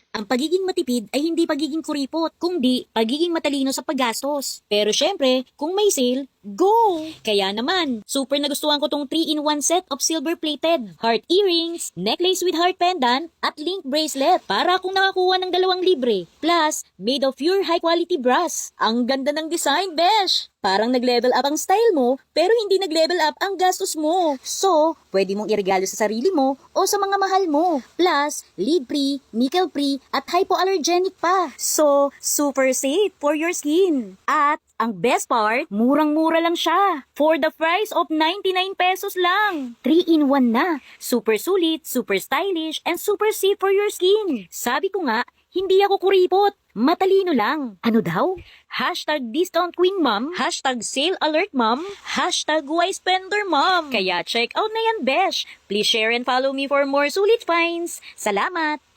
Ang pagiging matipid ay hindi pagiging kuripot, kundi pagiging matalino sa paggastos. Pero syempre, kung may sale, go! Kaya naman, super nagustuhan ko tong 3-in-1 set of silver-plated heart earrings, necklace with heart pendant, at link bracelet para akong nakakuha ng 2 libre. Plus, made of pure high-quality brass. Ang ganda ng design, besh! Parang nag-level up ang style mo, pero hindi nag-level up ang gastos mo. So, pwede mong iregalo sa sarili mo o sa mga mahal mo. Plus, lead-free, nickel-free, at hypoallergenic pa. So, super safe for your skin. At, ang best part, murang-mura lang siya. For the price of 99 pesos lang. 3-in-1 na. Super sulit, super stylish, and super safe for your skin. Sabi ko nga, hindi ako kuripot. Matalino lang. Ano daw? Hashtag discount queen mom, hashtag sale alert mom, hashtag wise spender mom. Kaya check out na yan, besh. Please share and follow me for more sulit finds. Salamat!